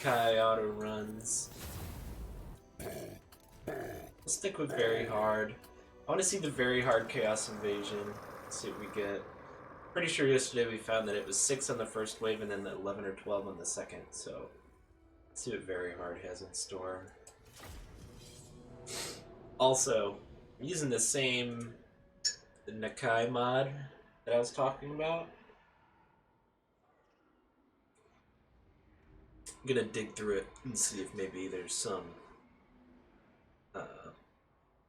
Kai auto runs. We'll stick with very hard. I want to see the very hard Chaos Invasion. Let's see what we get. Pretty sure yesterday we found that it was 6 on the first wave and then 11 or 12 on the second, so let's see what very hard has in store. Also, I'm using the same Nakai mod that I was talking about. I'm gonna dig through it and see if maybe there's some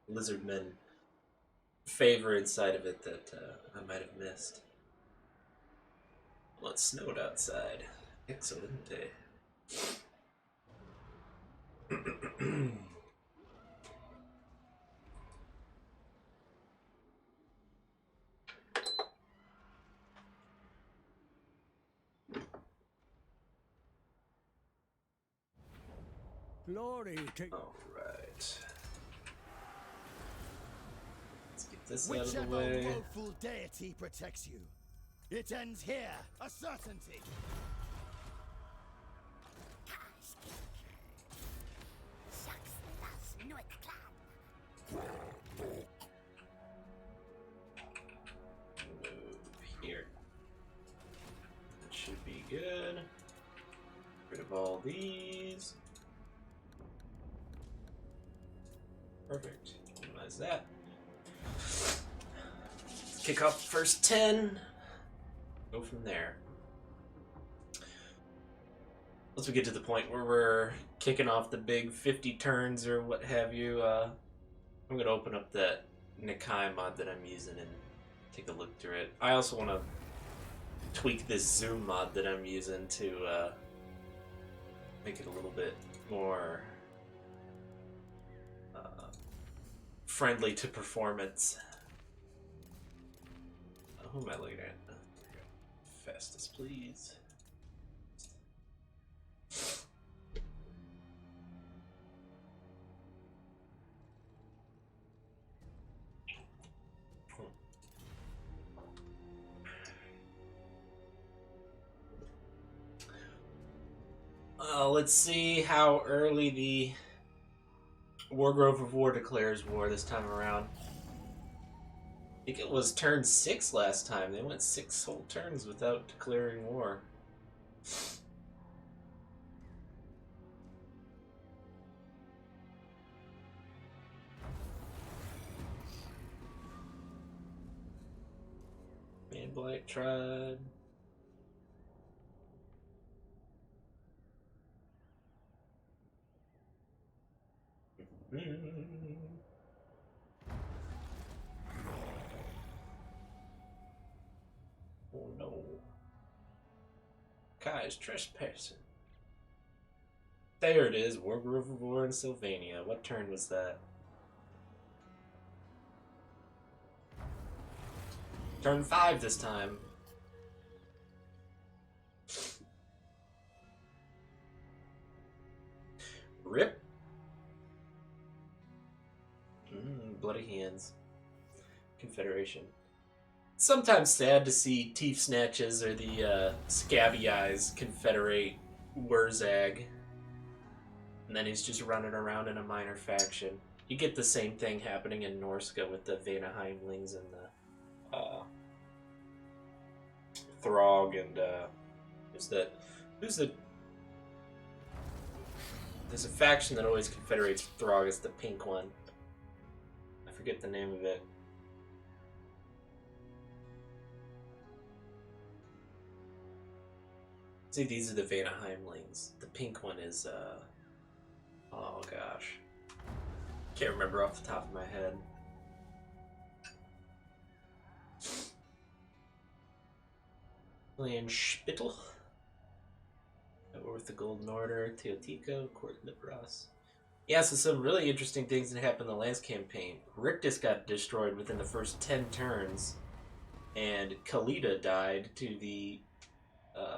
lizardmen favor inside of it that I might have missed. Well, it snowed outside. Excelente. Glory to... Alright. Let's get this out of the Whichever way. woeful deity protects you, it ends here, a certainty. Move here. That should be good. Get rid of all these. Perfect. Minimize that. Let's kick off the first 10. Go from there. Once we get to the point where we're kicking off the big 50 turns or what have you, I'm going to open up that Nakai mod that I'm using and take a look through it. I also want to tweak this zoom mod that I'm using to make it a little bit more friendly to performance. Who am I looking at? Fastest, please. Let's see how early the Wargrove of War declares war this time around. I think it was turn 6 last time. They went 6 whole turns without declaring war. Man Blight tried. Oh no. Kai is trespassing. There it is, Wargrove of War in Sylvania. What turn was that? Turn 5 this time. Rip. Bloody hands. Confederation. Sometimes sad to see Teeth Snatches or the Scabby Eyes confederate Wurzag. And then he's just running around in a minor faction. You get the same thing happening in Norska with the Vanaheimlings and the Throg and who's the there's a faction that always confederates Throg. It's the pink one. I forget the name of it. See, these are the Vanaheimlings. The pink one is oh gosh. Can't remember off the top of my head. Spittle. We're with the Golden Order, Teotico, Court Liberas. Yeah, so some really interesting things that happened in the last campaign. Rictus got destroyed within the first 10 turns, and Kalita died to the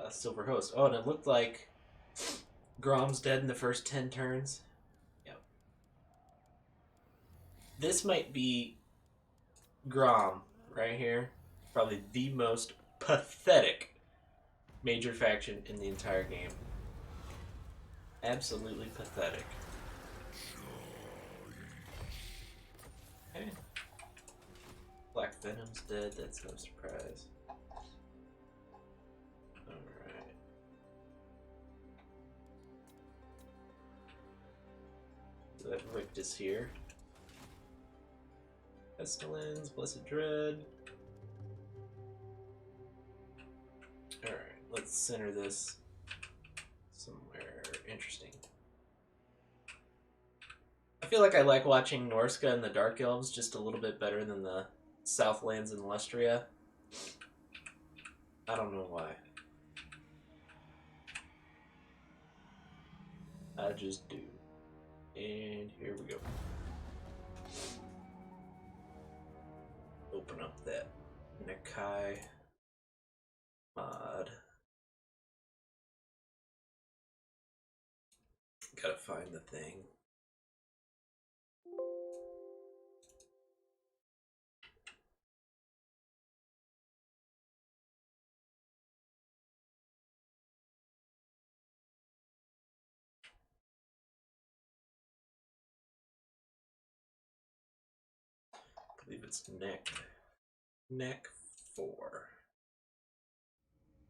Silver Host. Oh, and it looked like Grom's dead in the first 10 turns. Yep. This might be Grom right here. Probably the most pathetic major faction in the entire game. Absolutely pathetic. Okay. Black Venom's dead, that's no surprise. Alright. So that Rictus here. Pestilence, Blessed Dread. Alright, let's center this somewhere interesting. I feel like I like watching Norska and the Dark Elves just a little bit better than the Southlands and Lustria. I don't know why. I just do. And here we go. Open up that Nakai mod. Gotta find the thing. I believe it's neck 4.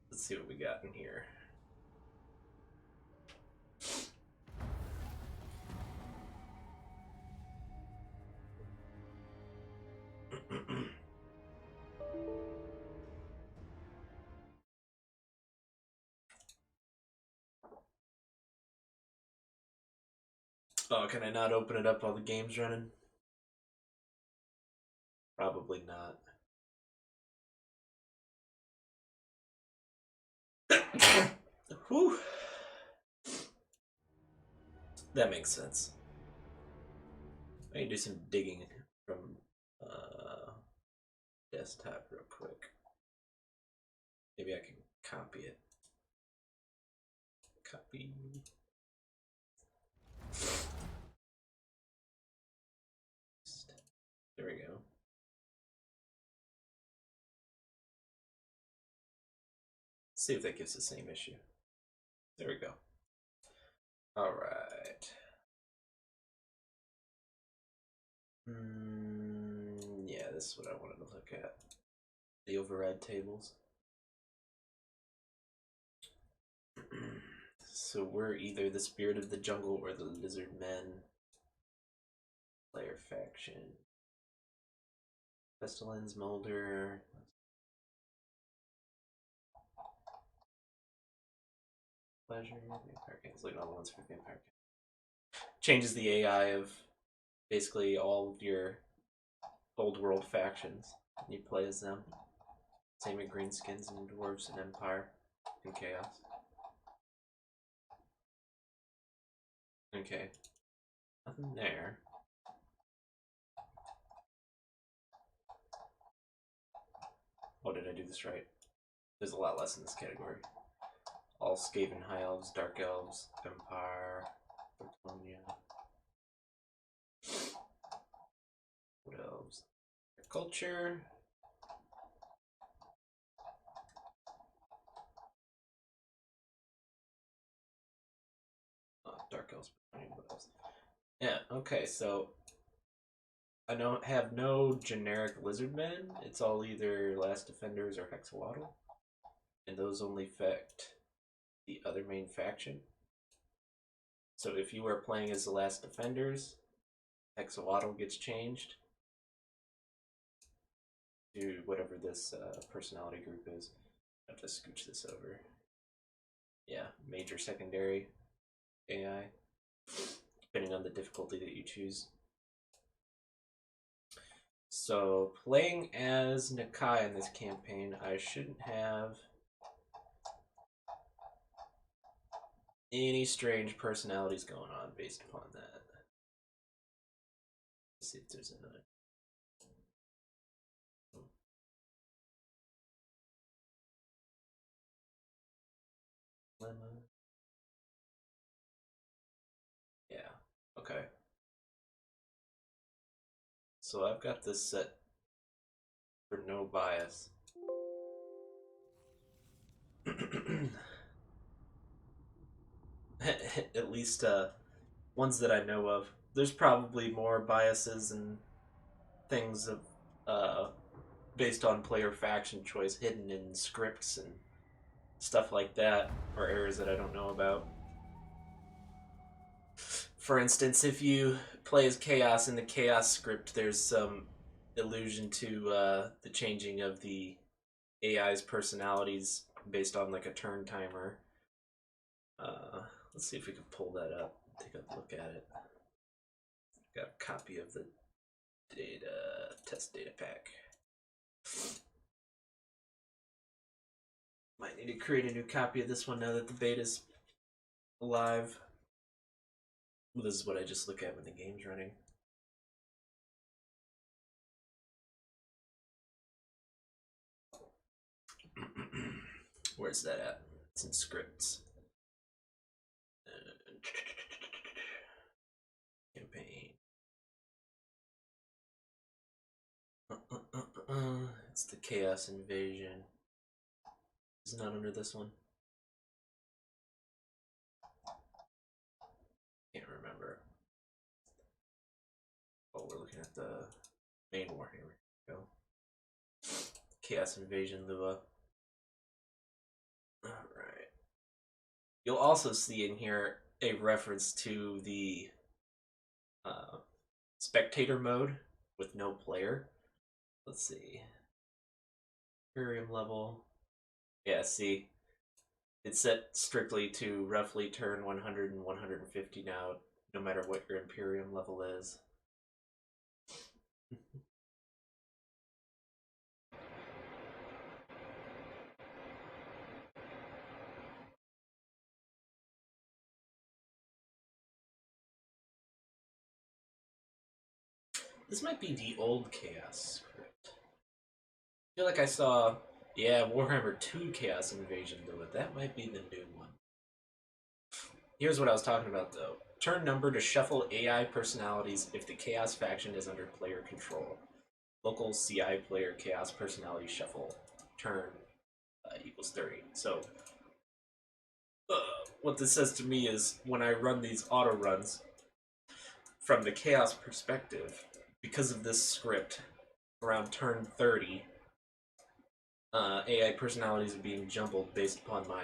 Let's see what we got in here. Oh, can I not open it up while the game's running? Probably not. Whew. That makes sense. I can do some digging from desktop real quick. Maybe I can copy it. Copy. There we go. See if that gives the same issue. There we go. All right. Yeah, this is what I wanted to look at. The override tables. So we're either the Spirit of the Jungle or the Lizard Men. Player faction. Pestilence, Molder. Pleasure. Vampire Kings. Look at all the ones for Vampire Kings. Changes the AI of basically all of your old world factions. You play as them. Same with Greenskins and Dwarves and Empire and Chaos. Okay. Nothing there. Oh, did I do this right? There's a lot less in this category. All Skaven High Elves, Dark Elves, Empire, Bretonnia. What elves? Culture. Dark Elves, what else? Yeah, okay, so I don't have no generic Lizardmen. It's all either Last Defenders or Hexawattle. And those only affect the other main faction. So if you are playing as the Last Defenders, Hexawattle gets changed to whatever this personality group is. I have to scooch this over. Yeah, major secondary AI, depending on the difficulty that you choose. So playing as Nakai in this campaign, I shouldn't have any strange personalities going on based upon that. Let's see if there's another. Lemma. Yeah, okay. So I've got this set for no bias. At least ones that I know of. There's probably more biases and things of based on player faction choice hidden in scripts and stuff like that, or errors that I don't know about. For instance, if you play as Chaos in the Chaos script, there's some allusion to the changing of the AI's personalities based on like a turn timer. Let's see if we can pull that up. Take a look at it. Got a copy of the test data pack. Might need to create a new copy of this one now that the beta's live. Well, this is what I just look at when the game's running. Where's that at? It's in scripts. Campaign. It's the Chaos Invasion. It's not under this one. Can't remember. Oh, we're looking at the main war here. We go. Chaos Invasion Lua. Alright. You'll also see in here a reference to the spectator mode with no player. Let's see. Imperium level. Yeah, see. It's set strictly to roughly turn 100 and 150 now, no matter what your Imperium level is. This might be the old Chaos script. I feel like I saw, yeah, Warhammer 2 Chaos Invasion do it. That might be the new one. Here's what I was talking about, though. Turn number to shuffle AI personalities if the Chaos faction is under player control. Local CI player Chaos personality shuffle. Turn equals 30. So, what this says to me is when I run these auto runs, from the Chaos perspective, because of this script, around turn 30, AI personalities are being jumbled based upon my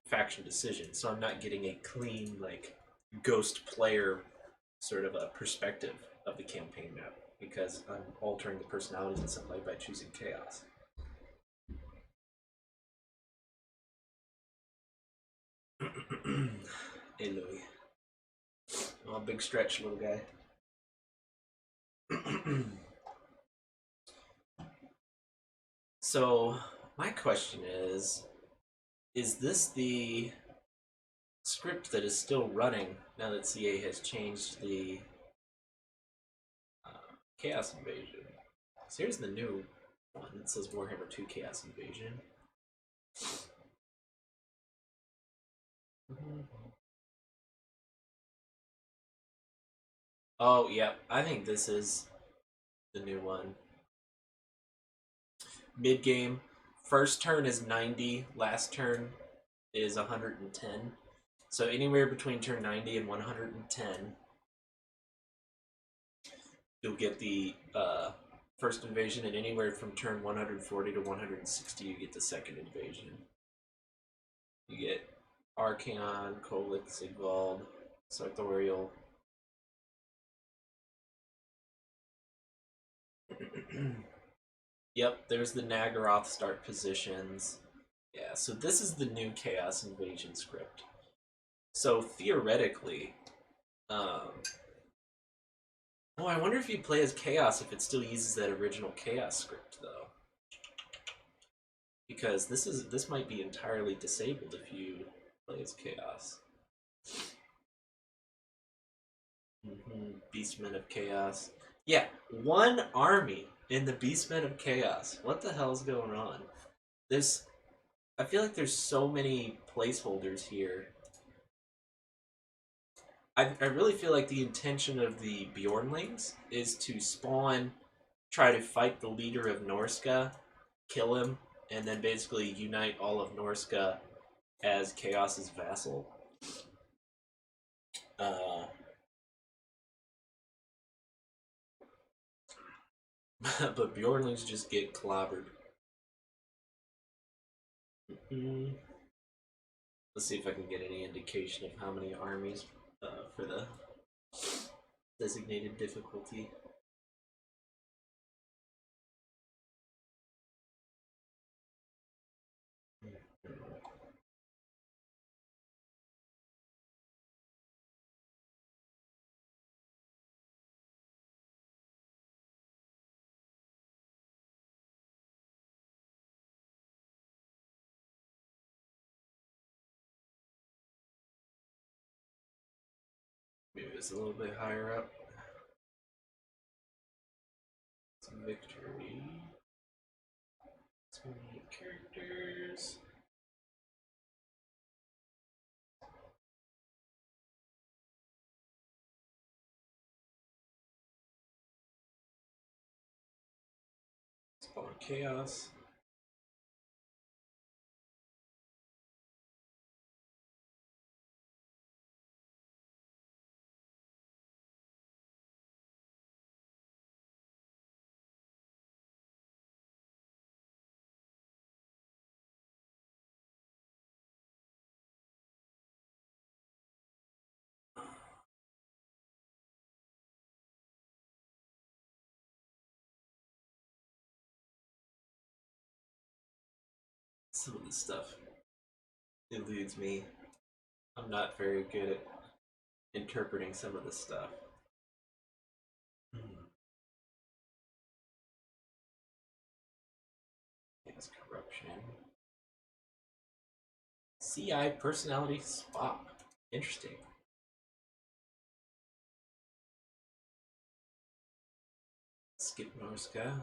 faction decision. So I'm not getting a clean, like, ghost player sort of a perspective of the campaign map because I'm altering the personalities in some way by choosing Chaos. Hey, Louie. Oh, big stretch, little guy. So, my question is this the script that is still running now that CA has changed the Chaos Invasion? So here's the new one. It says Warhammer 2 Chaos Invasion. Oh, yeah. I think this is the new one. Mid game, first turn is 90, last turn is 110. So anywhere between turn 90 and 110, you'll get the first invasion, and anywhere from turn 140 to 160, you get the second invasion. You get Archaon, Kolic, Sigvald, Sartorial. Yep, there's the Nagaroth start positions. Yeah, so this is the new Chaos Invasion script. So theoretically, oh, I wonder if you play as Chaos if it still uses that original Chaos script though, because this might be entirely disabled if you play as Chaos. Beastmen of Chaos. Yeah, one army in the Beastmen of Chaos. What the hell's going on? I feel like there's so many placeholders here. I really feel like the intention of the Bjornlings is to spawn, try to fight the leader of Norska, kill him, and then basically unite all of Norska as Chaos's vassal. Uh, but Bjornlings just get clobbered. Mm. Let's see if I can get any indication of how many armies for the designated difficulty. Maybe it's a little bit higher up. Some victory. 28 characters. Spawn chaos. Some of this stuff eludes me. I'm not very good at interpreting some of this stuff. Yes, corruption. CI personality swap. Interesting. Skip Norska.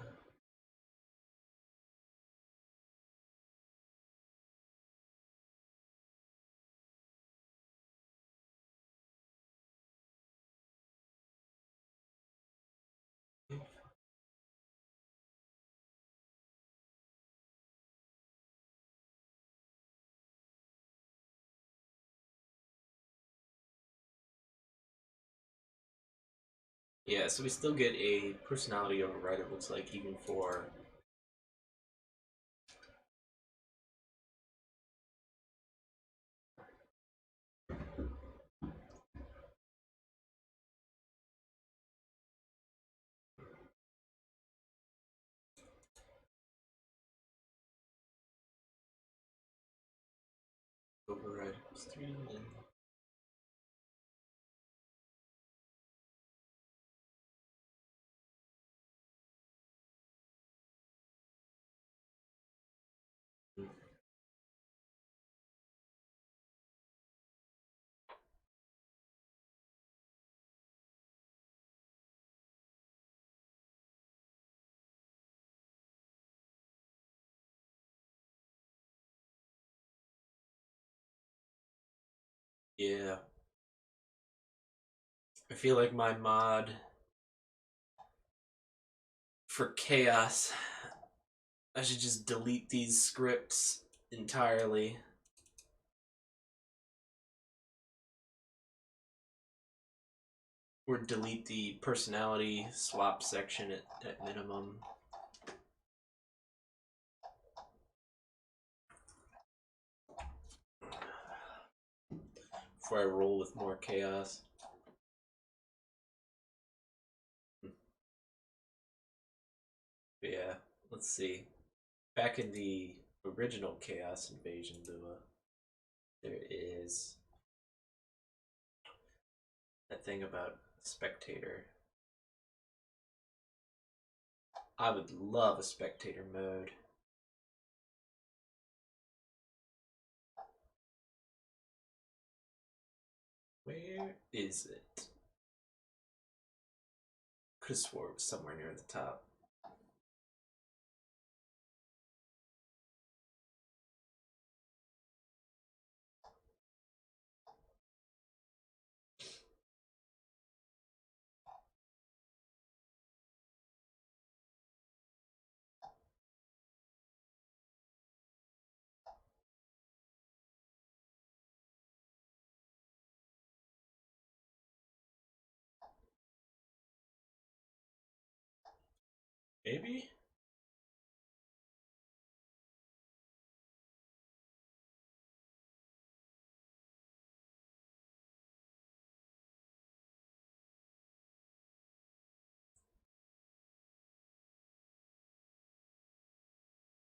Yeah, so we still get a personality override, it looks like, even for override equals 3 and yeah. I feel like my mod for chaos, I should just delete these scripts entirely. Or delete the personality swap section at minimum. Before I roll with more chaos. But yeah, let's see. Back in the original Chaos Invasion Lua, there is that thing about spectator. I would love a spectator mode. Where is it? Could have swore it was somewhere near the top. Maybe?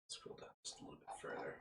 Scroll down just a little bit further.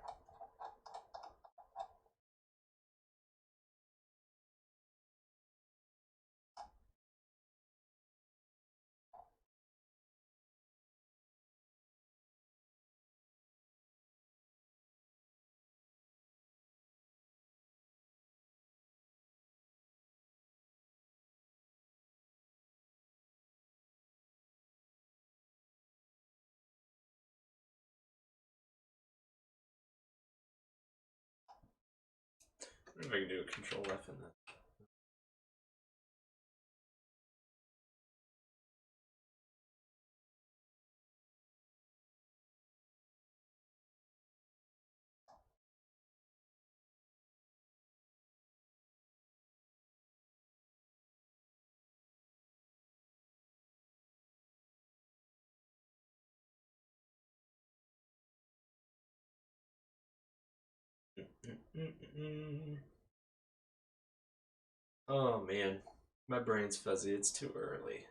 I wonder if I can do a control F in that. Oh man, my brain's fuzzy. It's too early.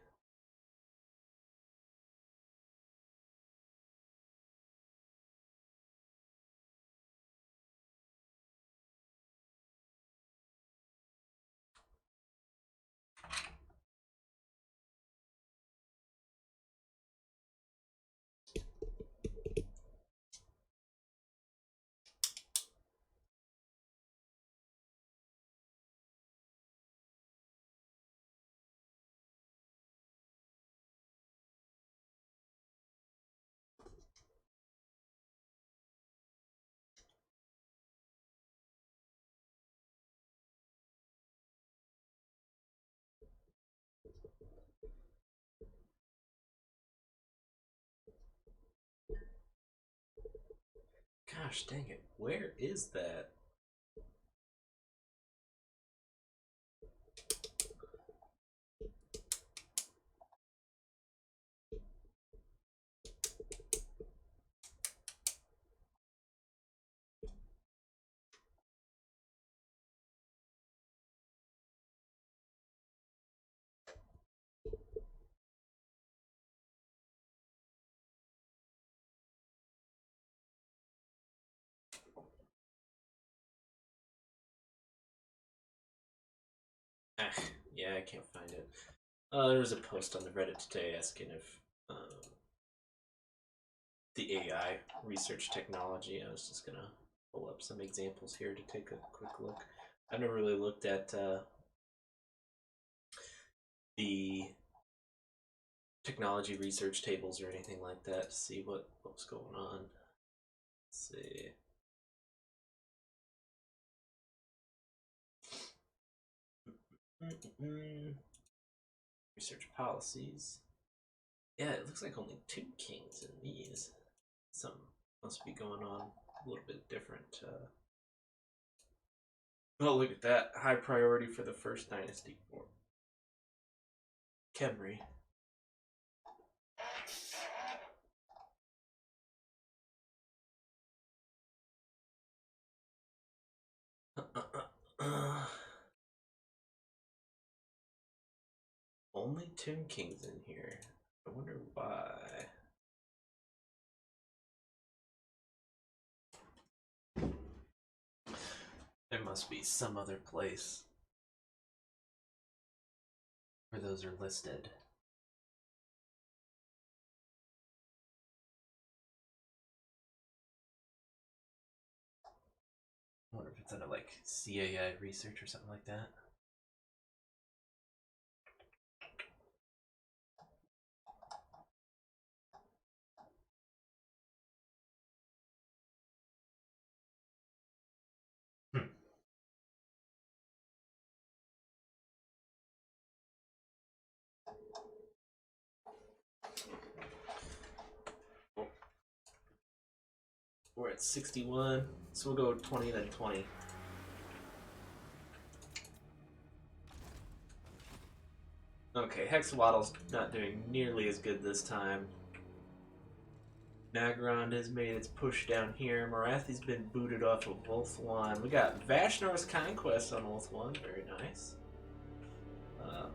Gosh dang it, where is that? Ah, yeah, I can't find it. There was a post on the Reddit today asking if the AI research technology. I was just gonna pull up some examples here to take a quick look. I've never really looked at the technology research tables or anything like that to see what's going on. Let's see. Research policies. Yeah, it looks like only 2 kings in these. Something must be going on a little bit different. Oh, look at that. High priority for the first dynasty. Or Khemri. Only Tomb Kings in here. I wonder why. There must be some other place where those are listed. I wonder if it's under like CAI research or something like that. We're at 61, so we'll go 20 then 20. Okay, Hexawaddle's not doing nearly as good this time. Nagrand has made its push down here. Morathi's been booted off of Ulthuan. We got Vashnor's Conquest on Ulthuan. Very nice.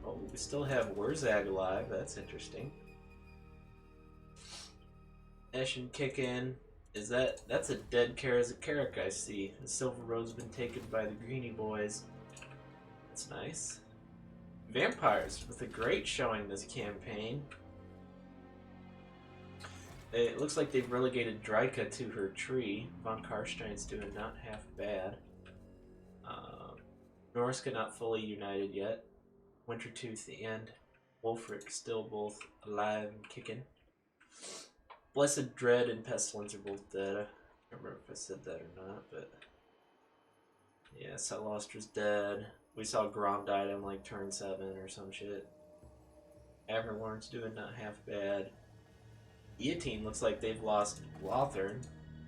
Oh, we still have Wurzag alive. That's interesting. Eshin kicking. That's a dead Karazakarik I see. The Silver Road's been taken by the Greenie boys. That's nice. Vampires with a great showing this campaign. It looks like they've relegated Dryka to her tree. Von Karstein's doing not half bad. Norska not fully united yet. Wintertooth the end. Wolfric still both alive and kicking. Blessed Dread and Pestilence are both dead. I don't remember if I said that or not, but yeah, Celostra's dead. We saw Grom died on like turn 7 or some shit. Averlorn's doing not half bad. Guillotine looks like they've lost Lothern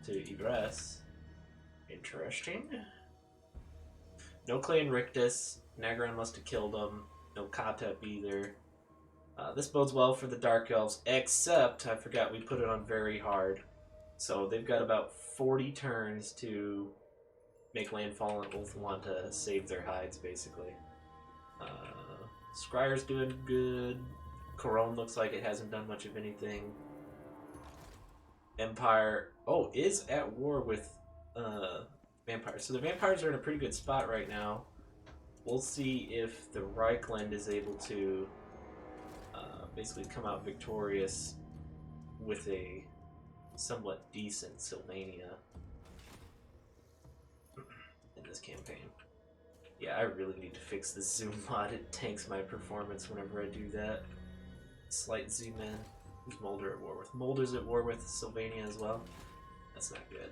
to Egress. Interesting. No Clay and Rictus. Nagran must have killed him. No Katep either. This bodes well for the Dark Elves, except I forgot we put it on very hard. So they've got about 40 turns to make landfall on Ulthuan to save their hides, basically. Scryer's doing good. Corone looks like it hasn't done much of anything. Empire, is at war with vampires. So the vampires are in a pretty good spot right now. We'll see if the Reichland is able to basically come out victorious with a somewhat decent Sylvania in this campaign. Yeah, I really need to fix the zoom mod. It tanks my performance whenever I do that. Slight zoom in. Who's Mulder at war with? Mulder's at war with Sylvania as well. That's not good.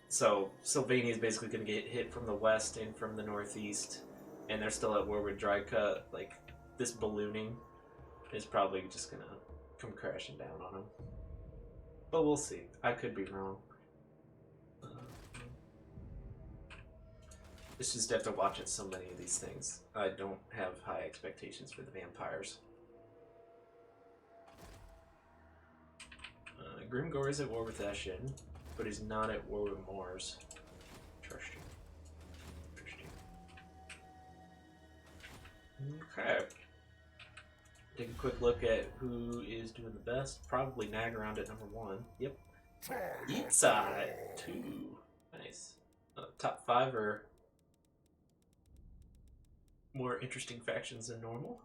So Sylvania is basically going to get hit from the west and from the northeast, and they're still at war with Dryka. Like, this ballooning is probably just going to come crashing down on them. But we'll see. I could be wrong. It's just after watching so many of these things, I don't have high expectations for the vampires. Grimgor is at war with Eshin, but he's not at war with Moors. Interesting. Okay. Take a quick look at who is doing the best. Probably Nagarond at number 1. Yep. Eatside 2. Nice. Top 5 are more interesting factions than normal.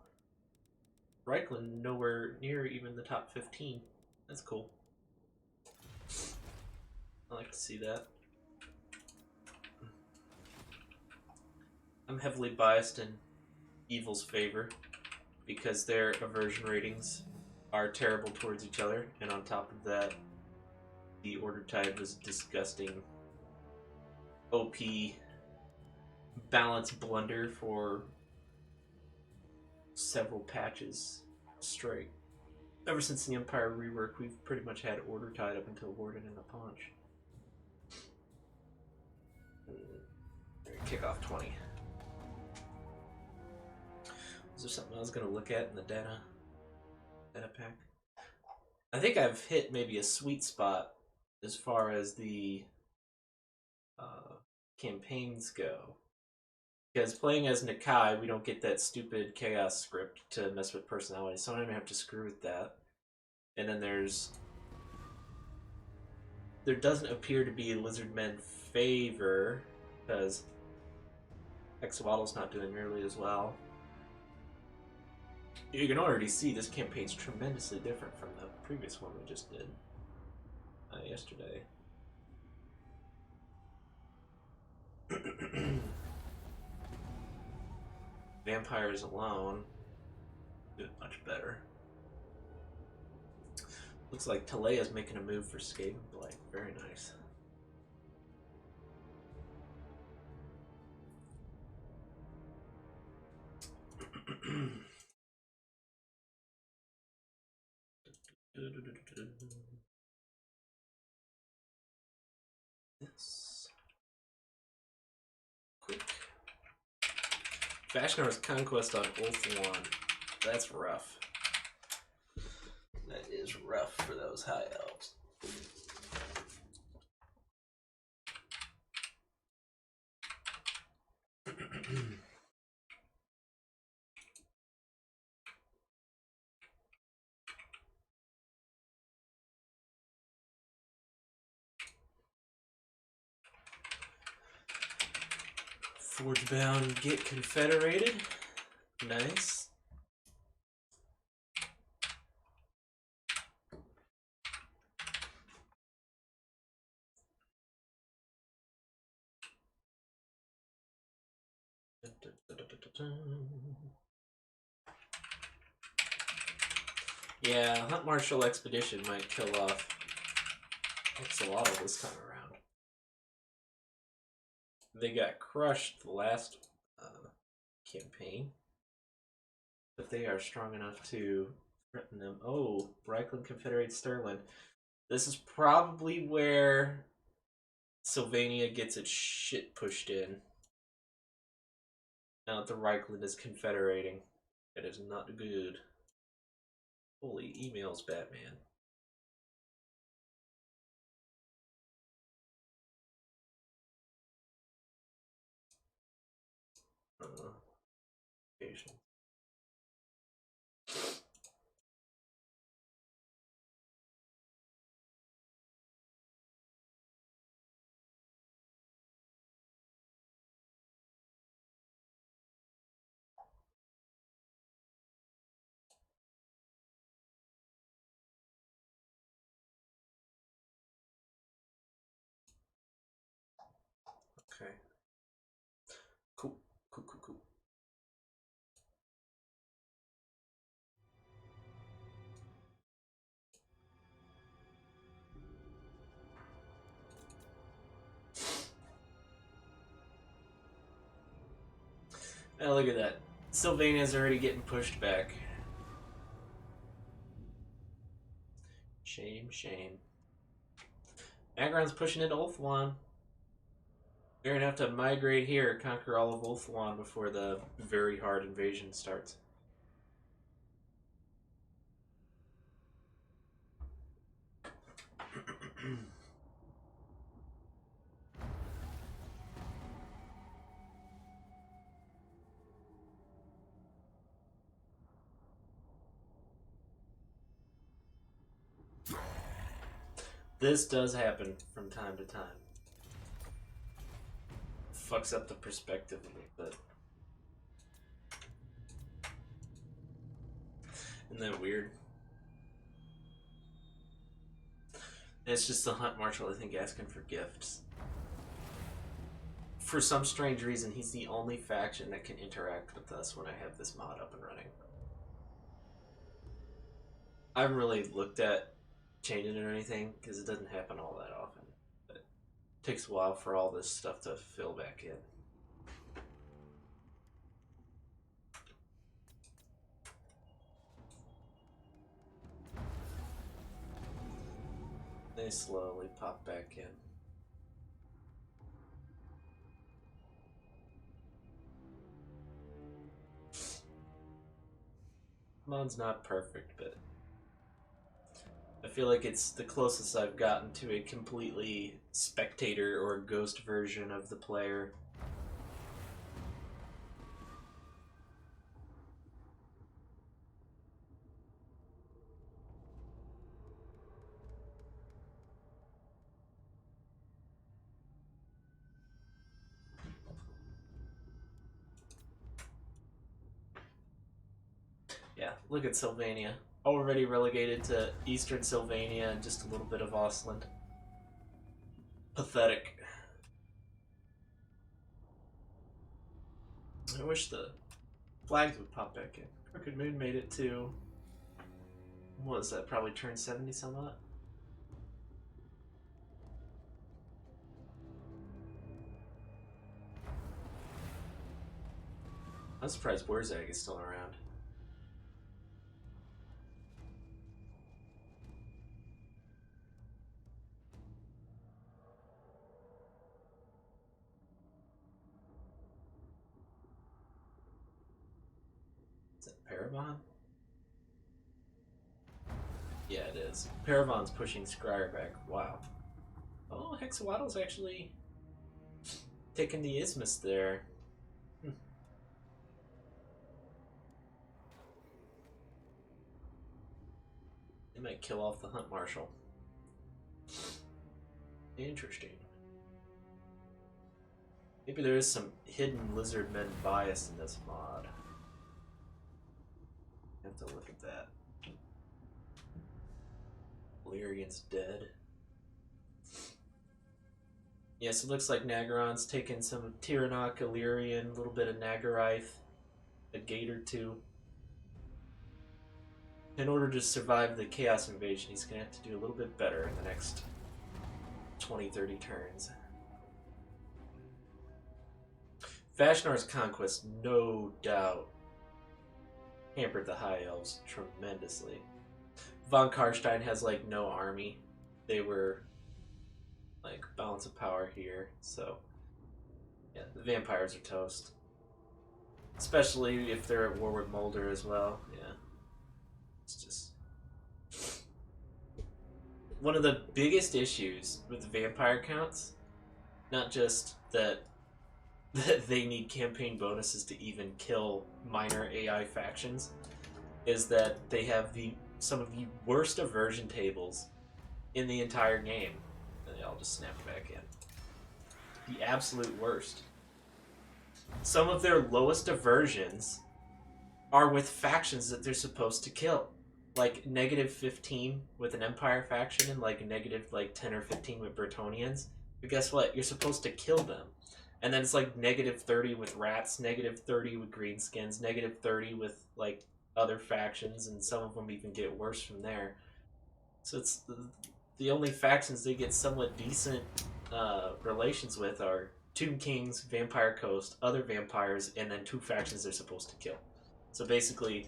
Reichland nowhere near even the top 15. That's cool. I like to see that. I'm heavily biased in Evil's favor because their aversion ratings are terrible towards each other, and on top of that, the Order Tide was disgusting OP balance blunder for several patches straight. Ever since the Empire rework, we've pretty much had Order Tide up until Warden and the Paunch. Kick off 20. Is there something I was going to look at in the data pack? I think I've hit maybe a sweet spot as far as the campaigns go. Because playing as Nakai, we don't get that stupid chaos script to mess with personality, so I don't even have to screw with that. And then there doesn't appear to be Lizardmen favor, because Exowaddle's not doing nearly as well. You can already see this campaign's tremendously different from the previous one we just did yesterday. Vampires alone did much better. Looks like Talea's making a move for Skaven Blight. Very nice. Yes. Quick. Vashnor's Conquest on Ulthuan. That's rough. That is rough for those high elves. Forgebound get confederated. Nice. Yeah, Hunt Marshal Expedition might kill off Axolotl this time around. They got crushed the last campaign, but they are strong enough to threaten them. Oh, Reichland Confederate Sterling. This is probably where Sylvania gets its shit pushed in. Now that the Reichland is confederating. It is not good. Holy emails, Batman. Patient. Okay. Cool. Cool, cool, cool. Now look at that. Sylvania's already getting pushed back. Shame, shame. Agron's pushing into Ulthuan. You're gonna have to migrate here, conquer all of Ulthuan before the very hard invasion starts. This does happen from time to time. Fucks up the perspective a little bit. Isn't that weird? It's just the Hunt Marshal, I think, asking for gifts. For some strange reason, he's the only faction that can interact with us when I have this mod up and running. I haven't really looked at changing it or anything, because it doesn't happen all that often. But it takes a while for all this stuff to fill back in. They slowly pop back in. Mod's not perfect, but I feel like it's the closest I've gotten to a completely spectator or ghost version of the player. Yeah, look at Sylvania. Already relegated to Eastern Sylvania and just a little bit of Ostland. Pathetic. I wish the flags would pop back in. Crooked Moon made it to... What was that? Probably turned 70 some odd? I'm surprised Wurzag is still around. Is that Parabon? Yeah, it is. Parabon's pushing Scryer back. Wow. Oh, Hexawaddle's actually taking the Isthmus there. They might kill off the Hunt Marshal. Interesting. Maybe there is some hidden lizardmen bias in this mod. I have to look at that. Valyrian's dead. Yes, it looks like Nagaron's taken some Tyrannok, Illyrian, a little bit of Nagaraith, a gate or two. In order to survive the Chaos Invasion, he's going to have to do a little bit better in the next 20-30 turns. Vashnar's conquest, no doubt, hampered the High Elves tremendously. Von Karstein has, like, no army. They were, like, balance of power here, so, yeah, the vampires are toast. Especially if they're at war with Mulder as well, yeah. It's just... One of the biggest issues with the vampire counts, not just that they need campaign bonuses to even kill minor AI factions, is that they have some of the worst aversion tables in the entire game. And I'll just snap it back in. The absolute worst. Some of their lowest aversions are with factions that they're supposed to kill. Like -15 with an Empire faction and like -10 or 15 with Bretonnians. But guess what? You're supposed to kill them. And then it's like -30 with rats, -30 with greenskins, -30 with like other factions, and some of them even get worse from there. So it's the only factions they get somewhat decent relations with are Tomb Kings, Vampire Coast, other vampires, and then 2 factions they're supposed to kill. So basically,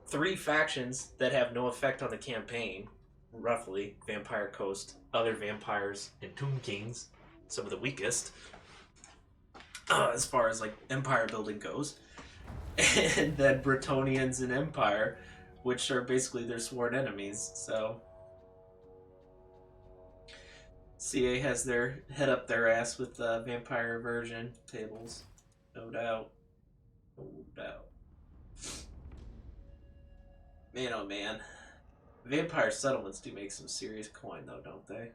3 factions that have no effect on the campaign, roughly, Vampire Coast, other vampires, and Tomb Kings, some of the weakest, as far as like empire building goes, and then Bretonnians and Empire, which are basically their sworn enemies. So CA has their head up their ass with vampire aversion tables, no doubt, no doubt. Man, oh man, vampire settlements do make some serious coin though, don't they?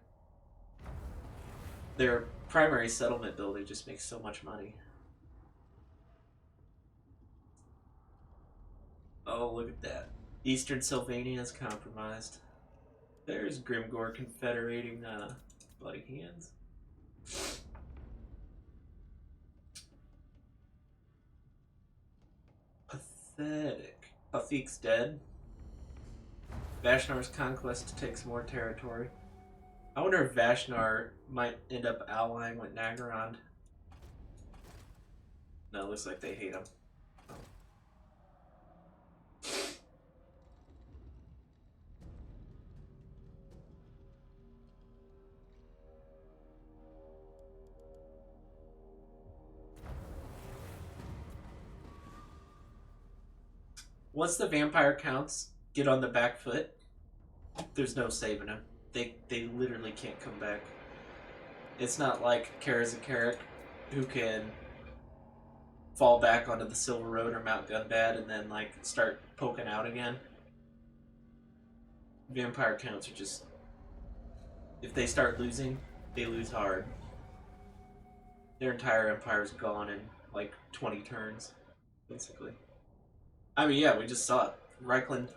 Their primary settlement building just makes so much money. Oh, look at that. Eastern Sylvania is compromised. There's Grimgore confederating Bloody Hands. Pathetic. Pafik's dead. Vashnar's conquest takes more territory. I wonder if Vashnar might end up allying with Nagaron. No, it looks like they hate him. Once the vampire counts get on the back foot, there's no saving them. They literally can't come back. It's not like Karazakarik, who can fall back onto the Silver Road or Mount Gunbad and then like start poking out again. Vampire counts are just, if they start losing, they lose hard. Their entire empire's gone in like 20 turns, basically. I mean, yeah, we just saw it. Reichland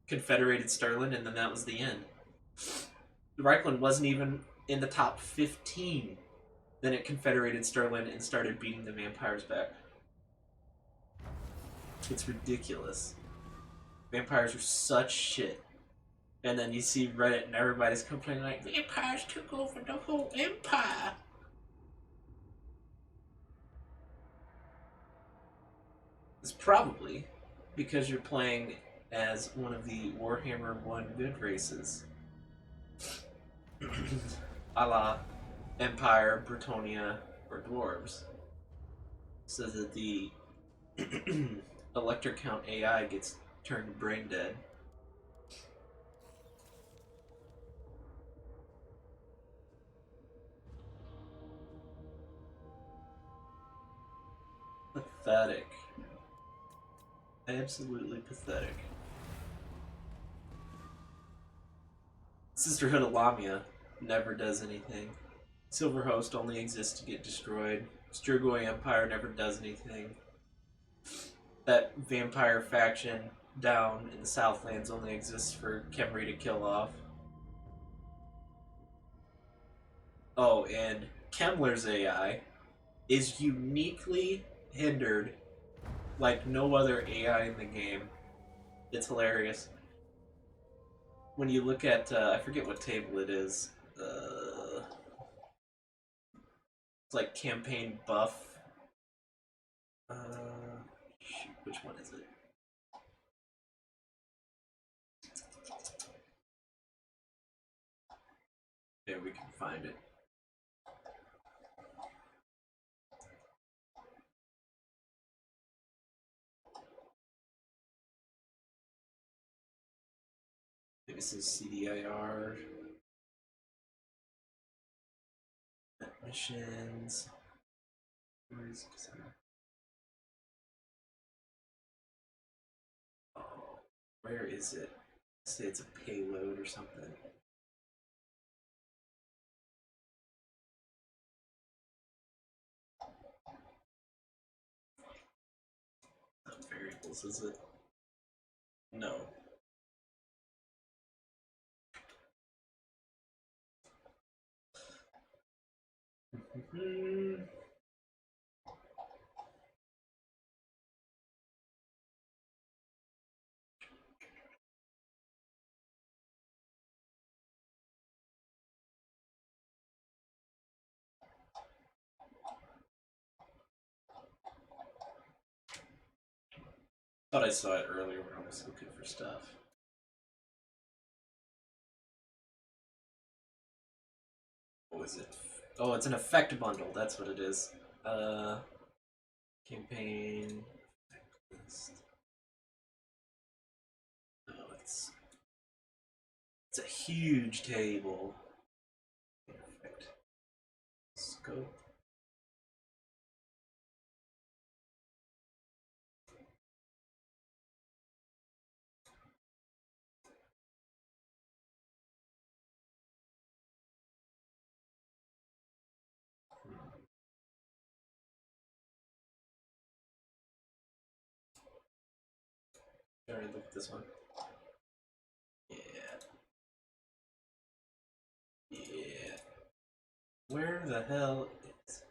confederated Stirland, and then that was the end. Reichland wasn't even in the top 15. Then it confederated Stirland and started beating the vampires back. It's ridiculous. Vampires are such shit. And then you see Reddit and everybody's complaining like, vampires took over the whole empire. It's probably because you're playing as one of the Warhammer 1 good races. A la Empire, Bretonnia, or Dwarves. So that the Elector Count AI gets turned brain dead. Pathetic. Absolutely pathetic. Sisterhood of Lamia never does anything. Silverhost only exists to get destroyed. Strigoi Empire never does anything. That vampire faction down in the Southlands only exists for Khemri to kill off. Oh, and Kemmler's AI is uniquely hindered like no other AI in the game. It's hilarious. When you look at, I forget what table it is. It's like campaign buff. Shoot, which one is it? There, we can find it. Maybe this is CDIR. Missions. Oh, where is it? Say it's a payload or something. Not variables, is it? No. Thought I saw it earlier when I was looking for stuff. What was it? Oh, it's an effect bundle. That's what it is. Campaign list. Oh, it's a huge table. Perfect. Scope. Alright, look at this one. Yeah. Yeah. Where the hell is...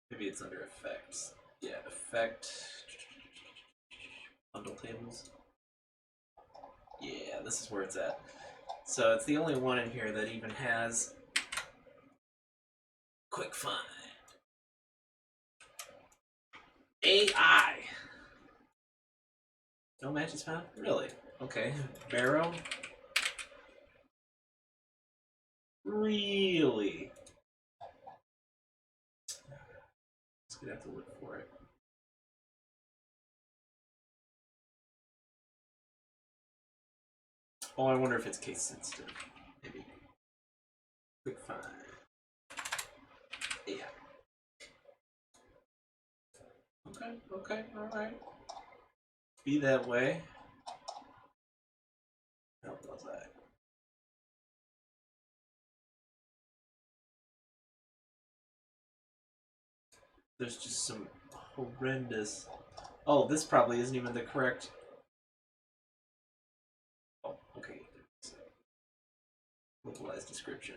Maybe it's under effects. Yeah, effect... Bundle tables. Yeah, this is where it's at. So it's the only one in here that even has quick find. AI. No matches found? Really? Okay. Barrow? Really? Just gonna have to look for it. Oh, I wonder if it's case sensitive. Maybe. Quick find. Yeah. Okay, alright. Be that way. How was that? There's just some horrendous... Oh, this probably isn't even the correct... Oh, okay. Localized description.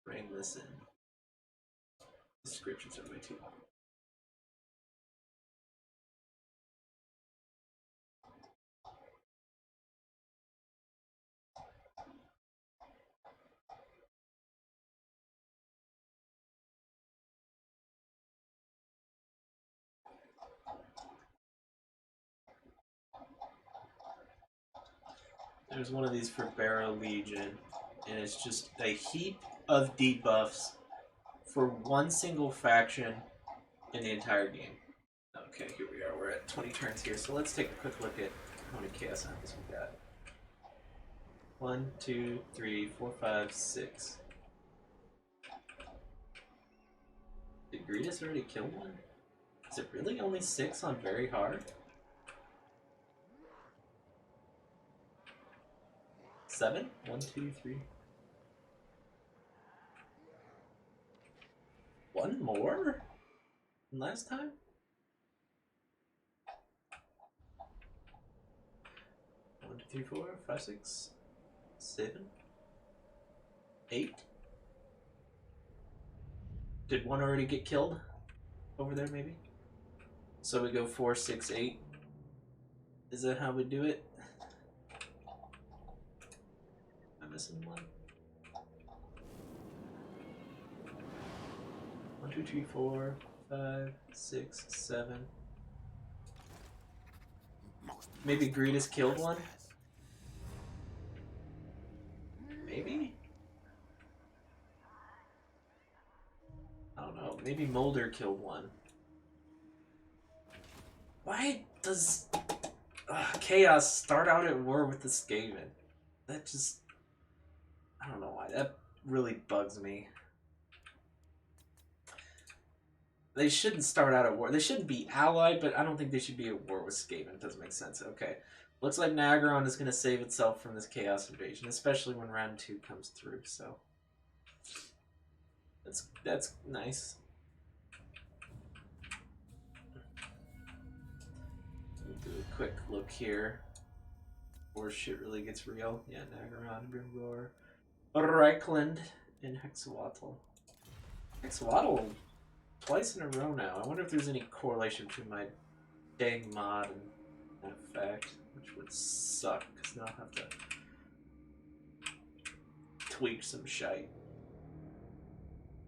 Brain listen. Descriptions are way too long. There's one of these for Barrow Legion, and it's just a heap of debuffs for one single faction in the entire game. Okay, here we are. We're at 20 turns here, so let's take a quick look at how many Chaos Enemies we got. 1, 2, 3, 4, 5, 6. Did Gretus already kill one? Is it really only 6 on very hard? 7? 1, 2, 3. One more than last time? 1, 2, 3, 4, 5, 6, 7, 8. Did one already get killed over there, maybe? So we go 4, 6, 8. Is that how we do it? Am I missing one? 1, 2, 3, 4, 5, 6, 7. Maybe Greedus killed one? Maybe? I don't know. Maybe Molder killed one. Why does Chaos start out at war with the Skaven? That just... I don't know why. That really bugs me. They shouldn't start out at war. They shouldn't be allied, but I don't think they should be at war with Skaven. It doesn't make sense. Okay. Looks like Nagaron is going to save itself from this Chaos invasion, especially when round 2 comes through, so... That's nice. We'll do a quick look here. Before shit really gets real. Yeah, Nagaron, Grimgor, Reichland, and Hexawatl. Hexawatl twice in a row now. I wonder if there's any correlation between my dang mod and that effect, which would suck, because now I'll have to tweak some shite.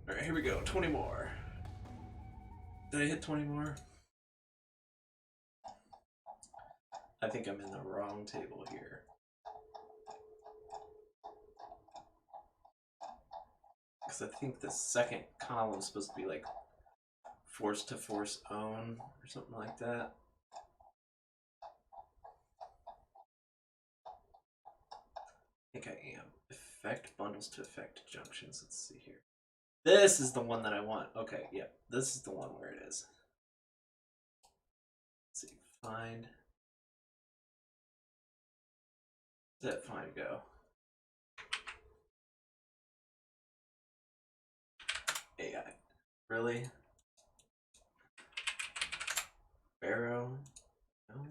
Alright, here we go. 20 more. Did I hit 20 more? I think I'm in the wrong table here. Because I think the second column is supposed to be like force to force own or something like that. I think I am. Effect bundles to effect junctions. Let's see here. This is the one that I want. Okay, yeah. This is the one where it is. Let's see. Find. Where'd that find go? AI. Really? Barrow? No.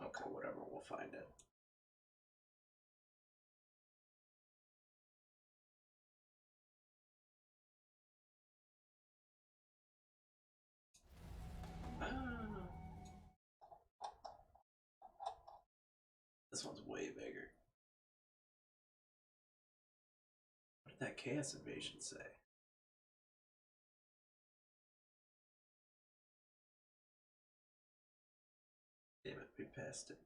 Okay, whatever. We'll find it. This one's way bigger. What did that Chaos Invasion say? Damn it, we passed it.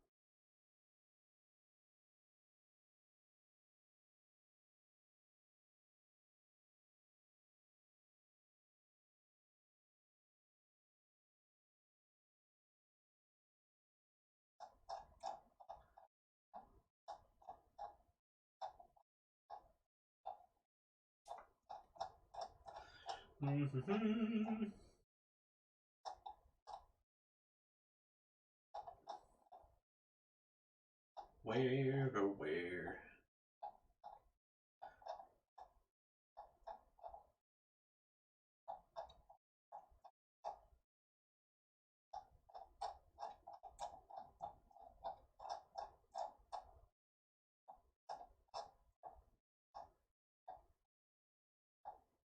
Where or where?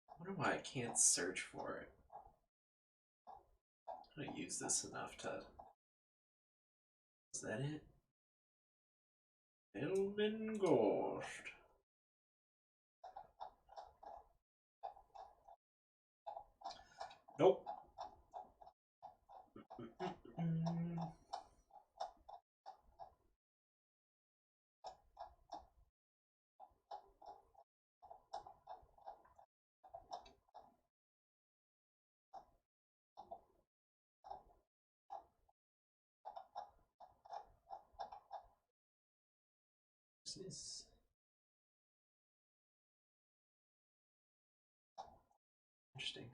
I wonder why I can't search for it. I'm gonna use this enough to... Is that it? Elven Ghost. Nope. This. Interesting.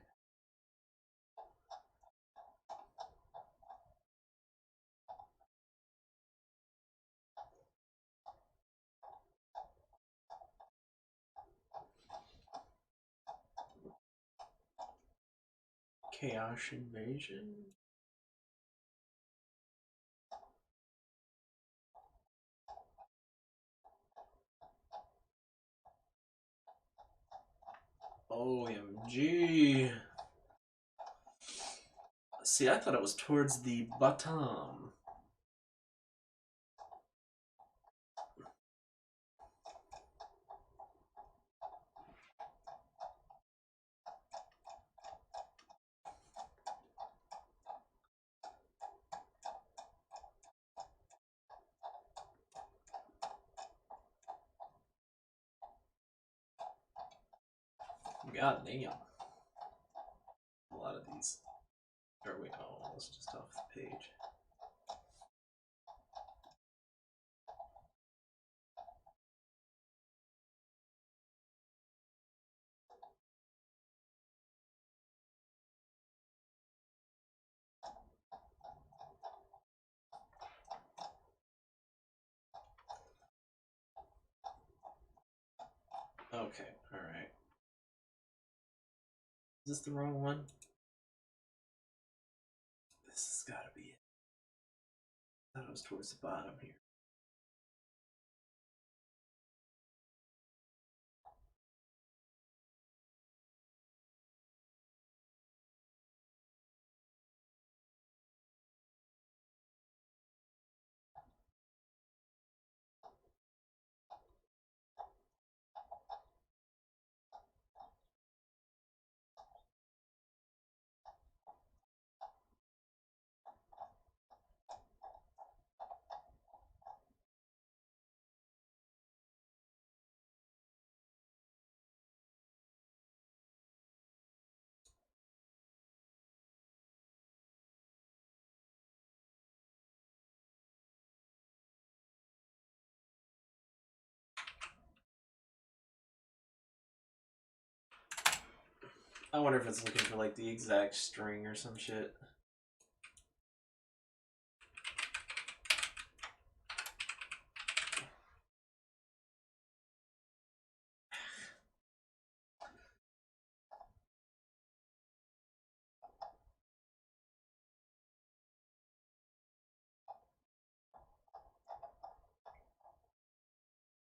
Chaos Invasion. OMG. See, I thought it was towards the bottom. God damn. A lot of these. Or wait, oh, it's just off the page. Okay, alright. Is this the wrong one? This has gotta be it. I thought it was towards the bottom here. I wonder if it's looking for like the exact string or some shit.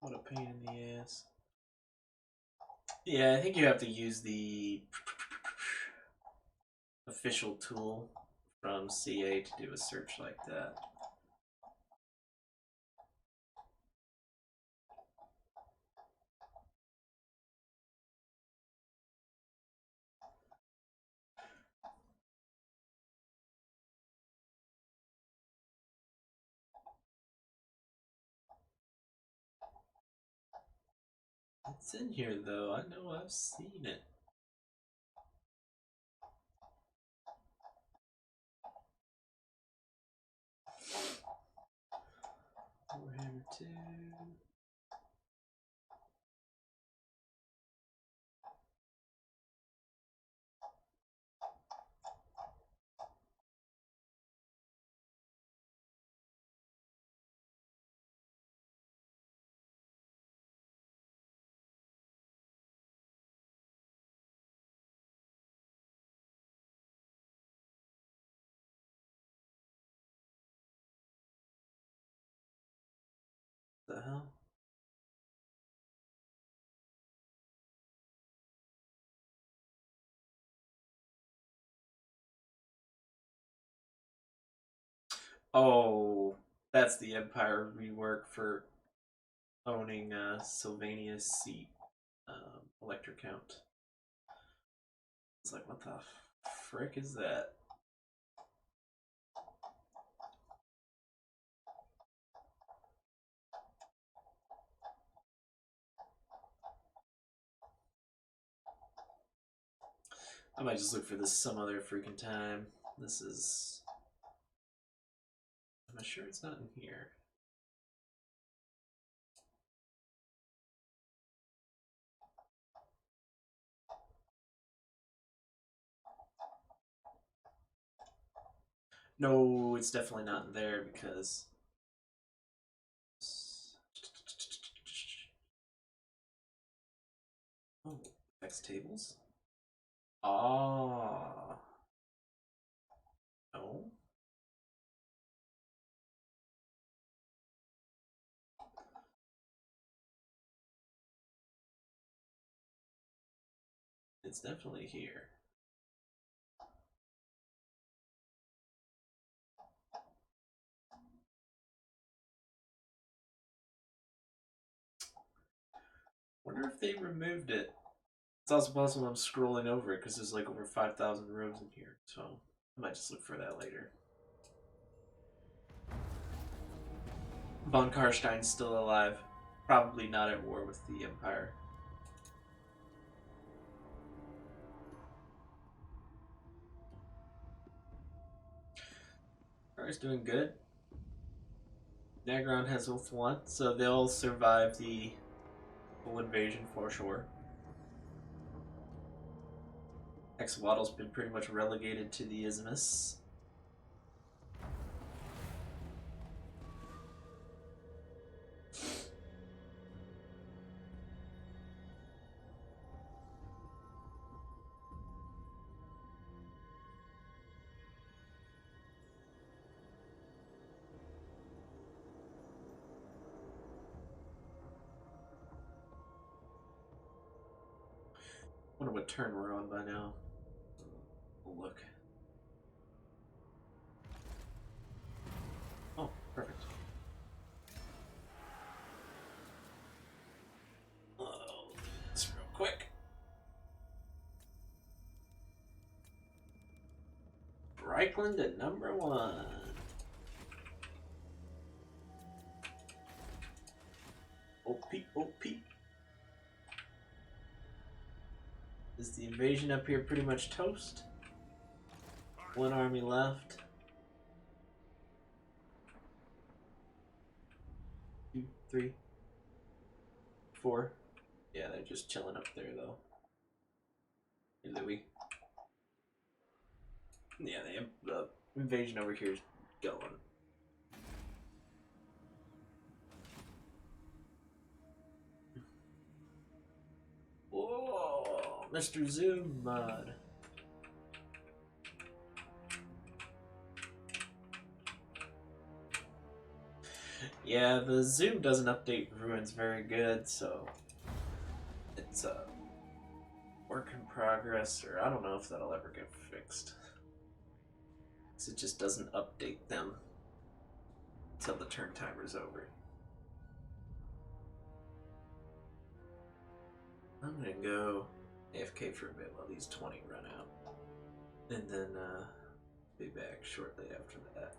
What a pain in the ass. Yeah, I think you have to use the official tool from CA to do a search like that. It's in here though, I know I've seen it. Warhammer 2. The hell? Oh, that's the Empire rework for owning Sylvania's seat electric count. It's like, what the frick is that? I might just look for this some other freaking time. This is... I'm sure it's not in here. No, it's definitely not in there because... Oh, effects tables? Ah. No. It's definitely here. Wonder if they removed it. It's also possible I'm scrolling over it because there's like over 5,000 rooms in here, so I might just look for that later. Von Karstein's still alive. Probably not at war with the Empire. Empire's doing good. Nagron has Wolf 1, so they'll survive the full invasion for sure. Exwaddle's been pretty much relegated to the Isthmus. Wonder what turn we're on by now. We'll look. Oh, perfect. Oh, this real quick. Reichland at number 1. OP, OP. Is the invasion up here pretty much toast? One army left. 2, 3, 4. Yeah, they're just chilling up there though. Hey, Louis. Yeah, the invasion over here is going. Whoa, Mr. Zoom mod. Yeah, the Zoom doesn't update ruins very good, so it's a work in progress, or I don't know if that'll ever get fixed. Because it just doesn't update them until the turn timer's over. I'm gonna go AFK for a bit while these 20 run out. And then be back shortly after that.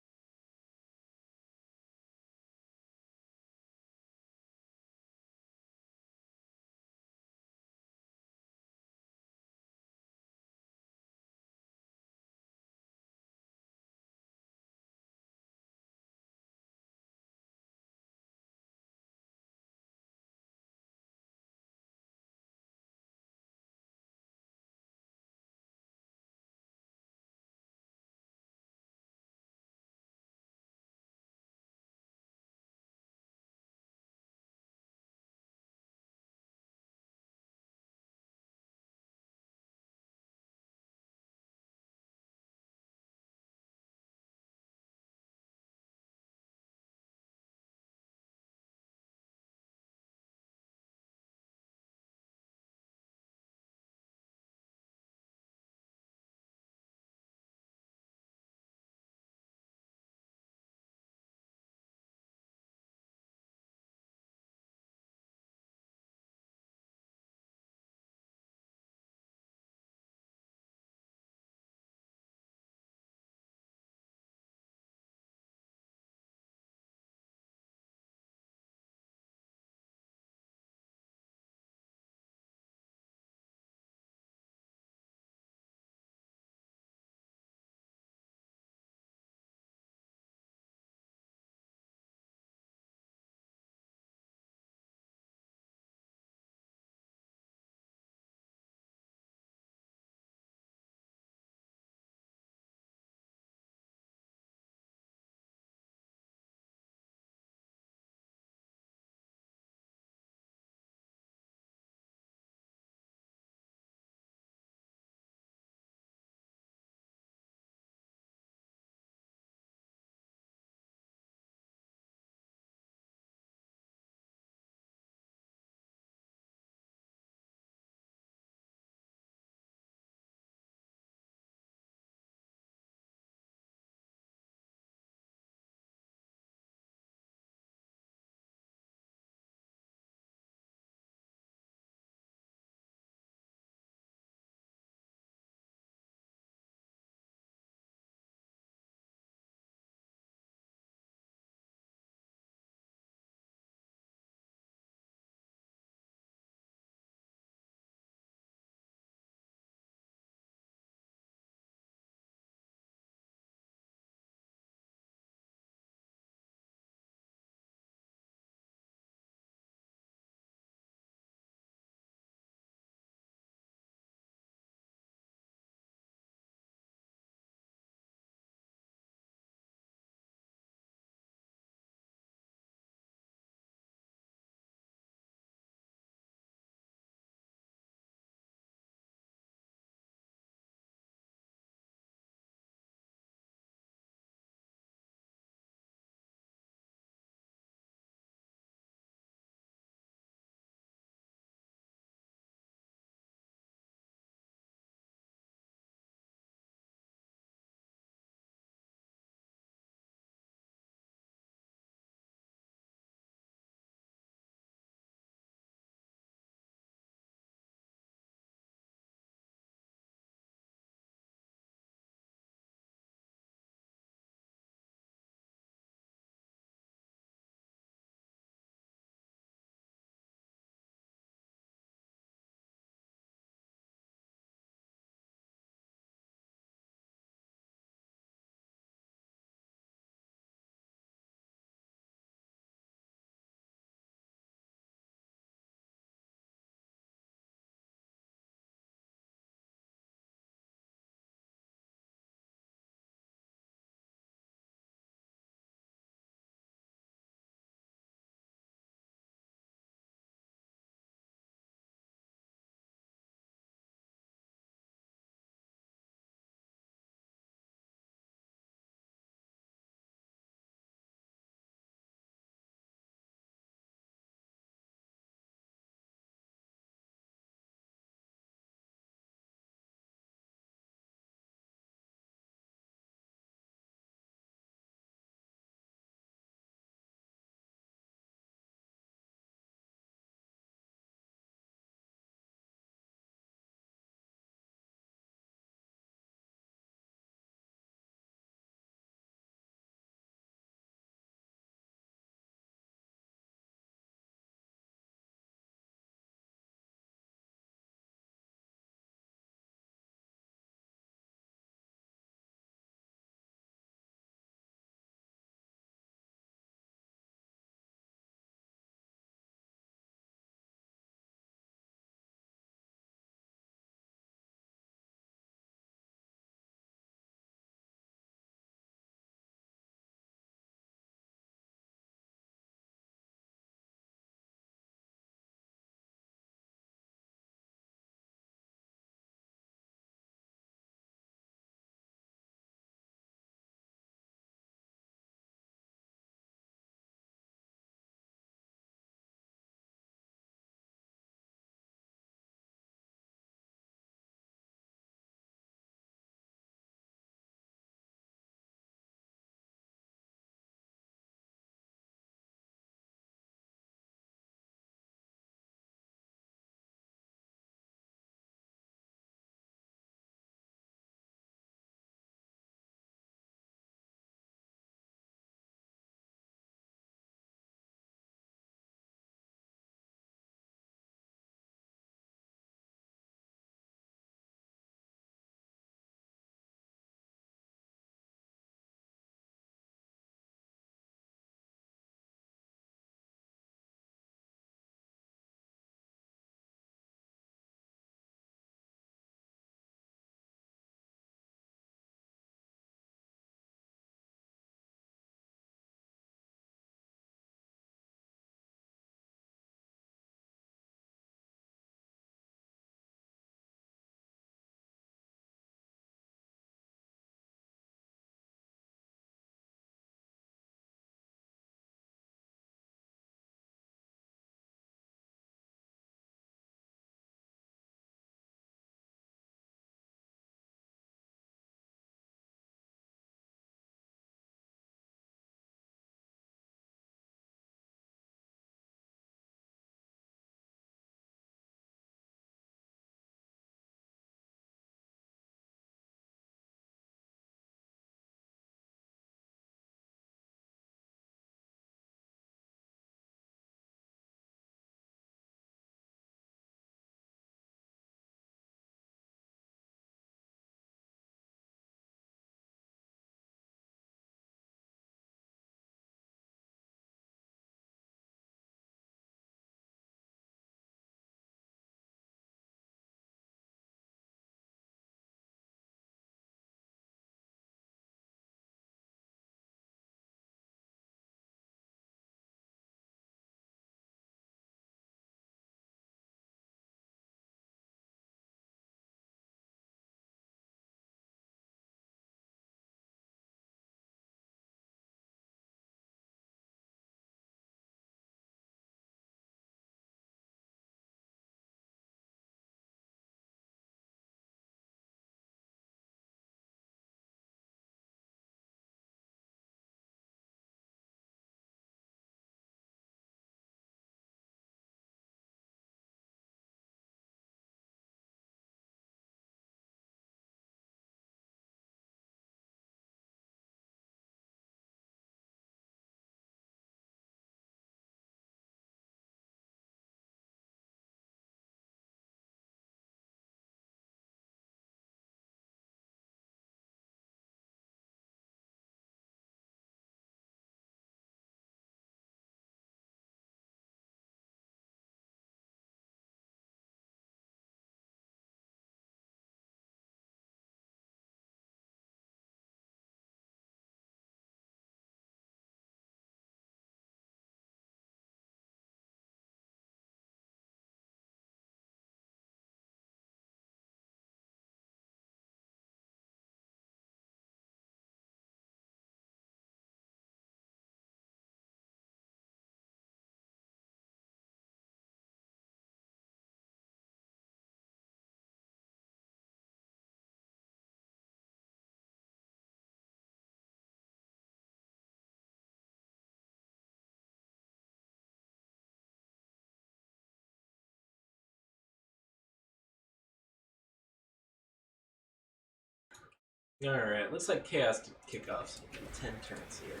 Alright, looks like Chaos can kick off some 10 turns here.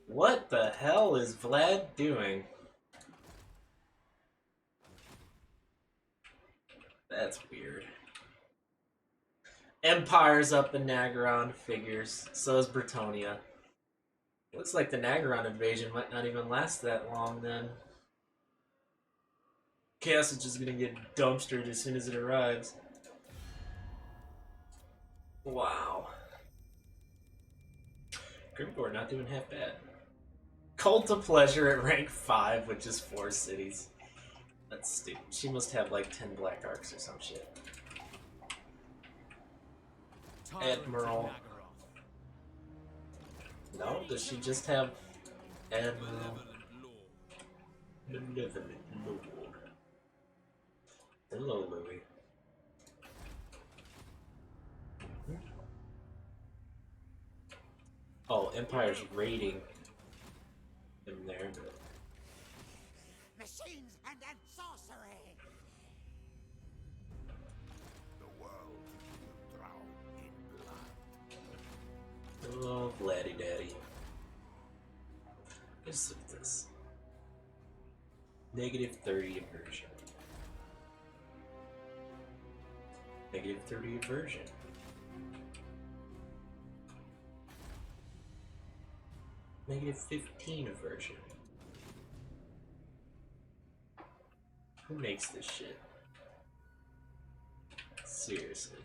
What the hell is Vlad doing? That's weird. Empire's up in Nagaron, figures. So is Bretonia. Looks like the Nagaron invasion might not even last that long then. Chaos is just gonna get dumpstered as soon as it arrives. Wow. Grimgore not doing half bad. Cult of Pleasure at rank 5, which is 4 cities. That's stupid. She must have like 10 black arcs or some shit. Admiral. No, does she just have Admiral? Benevolent Lord. Hello, Louis. Oh, Empire's raiding him there. Machines and sorcery. The world will drown in blood. Oh, Vladdy Daddy. Just look at this. Negative 30 aversion. Negative 30 aversion. Negative 15 aversion. Who makes this shit? Seriously.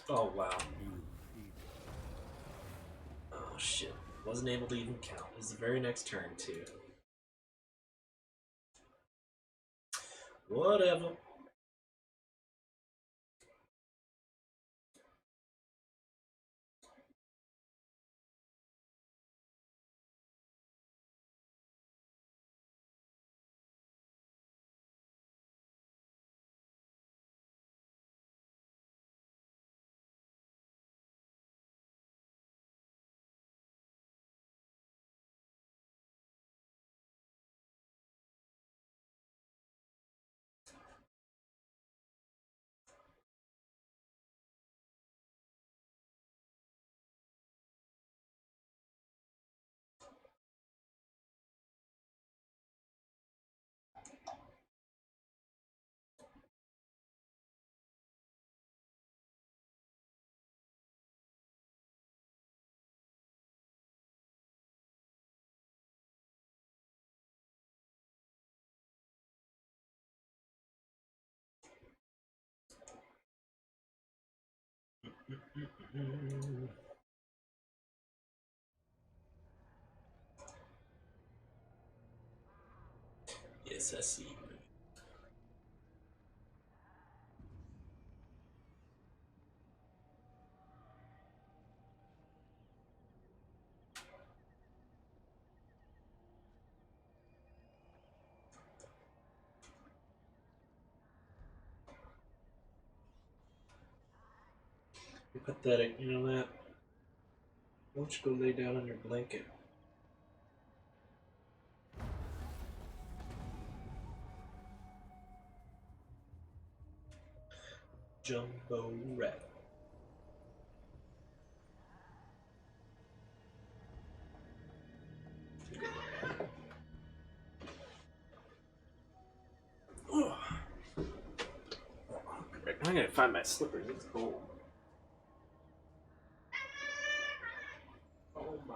Oh wow. Oh shit. Wasn't able to even count. This is the very next turn too. Whatever. Yes, I see. You're pathetic, you know that? Why don't you go lay down on your blanket? Jumbo rat. Oh. I'm gonna find my slippers. It's cold. Oh my.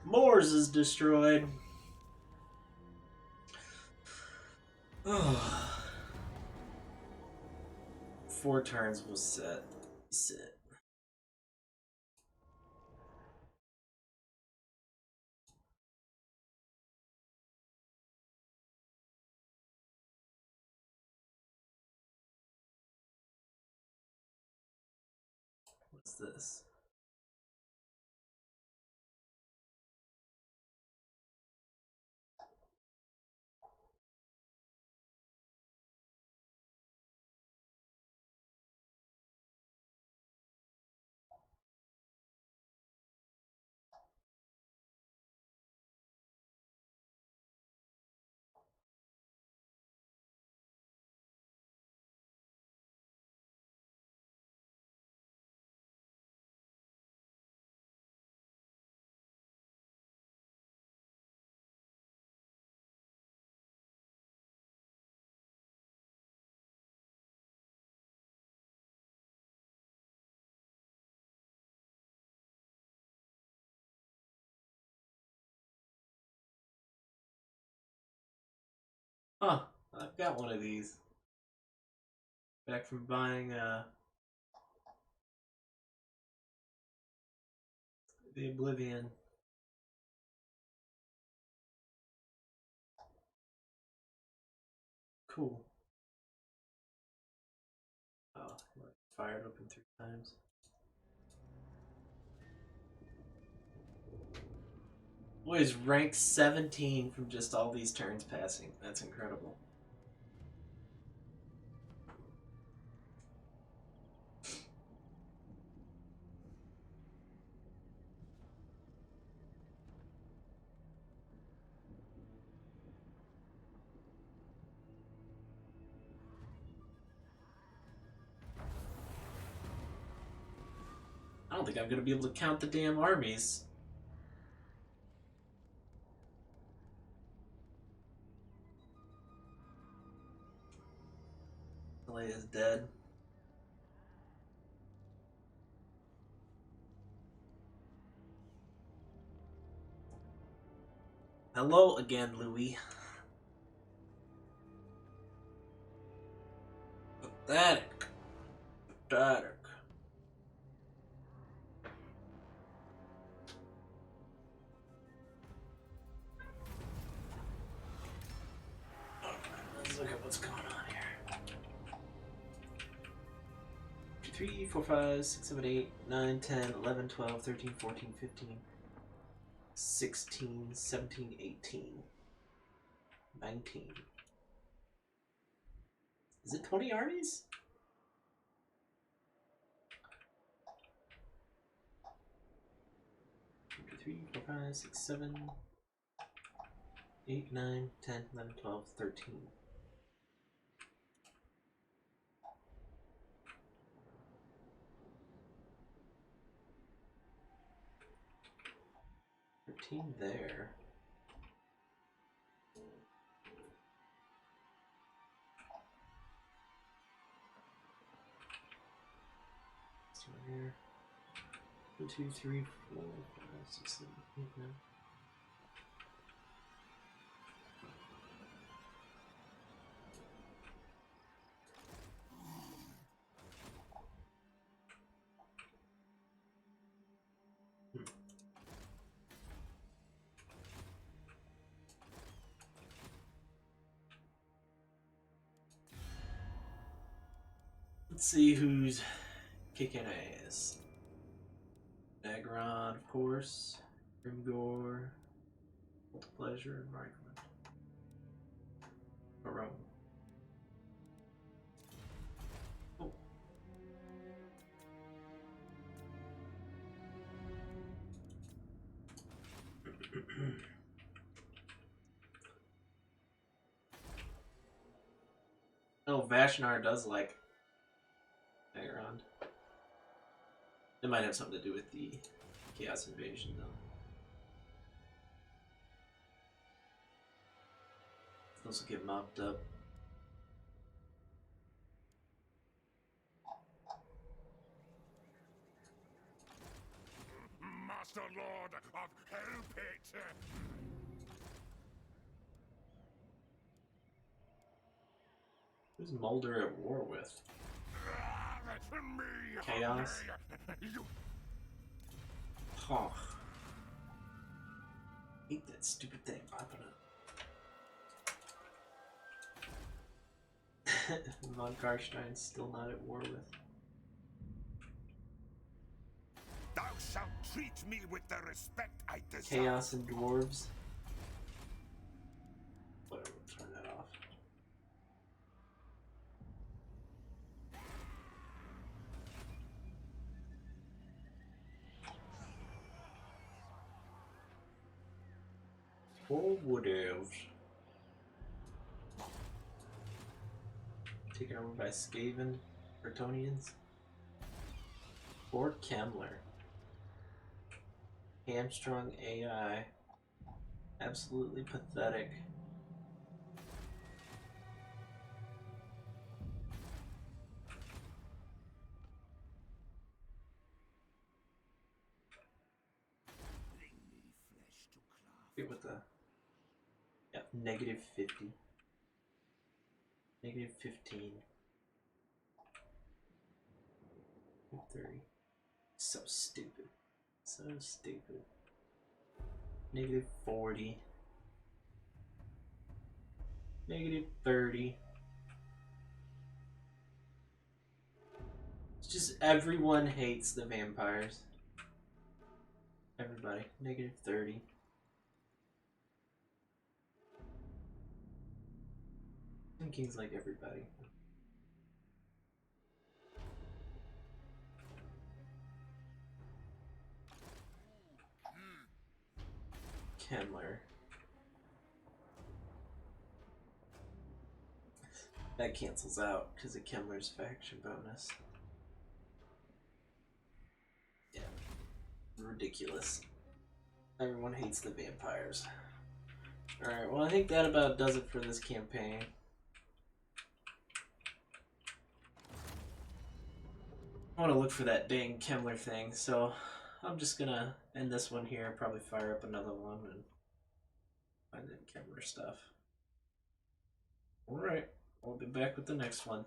Moors is destroyed. Oh. 4 turns will set. Sit. What's this? Huh, I've got one of these. Back from buying the Oblivion. Cool. Oh, fired open 3 times. Boy, he's ranked 17 from just all these turns passing. That's incredible. I don't think I'm going to be able to count the damn armies. Leia is dead. Hello again, Louis. Pathetic. Pathetic. Let's look at what's going on here. 3, 4, 5, 6, 7, 8, 9, 10, 11, 12, 13, 14, 15, 16, 17, 18, 19. Is it 20 armies? 3, 4, 5, 6, 7, 8, 9, 10, 11, 12, 13. There. So here. 1, 2, 3, 4, 5, 6, 7, 8, 9. Let's see who's kicking ass. Dagron, of course. Grimgor. Pleasure and Reichman. Barone. Oh. Oh, Vashnar does like Dagron. It might have something to do with the Chaos Invasion, though. Those will get mopped up. Master Lord of Hellpit. Who's Mulder at war with? Me, Chaos? you Huh. Hate that stupid thing popping up. Von Karstein's still not at war with. Thou shalt treat me with the respect I deserve. Chaos and dwarves. Whatever, turn that off. Or wood elves. Taken over by Skaven Bretonians. Or Kemler. Hamstrung AI. Absolutely pathetic. Get with the negative 50. Negative 15. 30. So stupid. So stupid. Negative 40. Negative 30. It's just everyone hates the vampires. Everybody. Negative 30. King's like everybody. Kemler. That cancels out because of Kemler's faction bonus. Yeah. Ridiculous. Everyone hates the vampires. Alright, well I think that about does it for this campaign. I want to look for that dang Kemler thing, so I'm just gonna end this one here, probably fire up another one and find that Kemler stuff. Alright, I'll be back with the next one.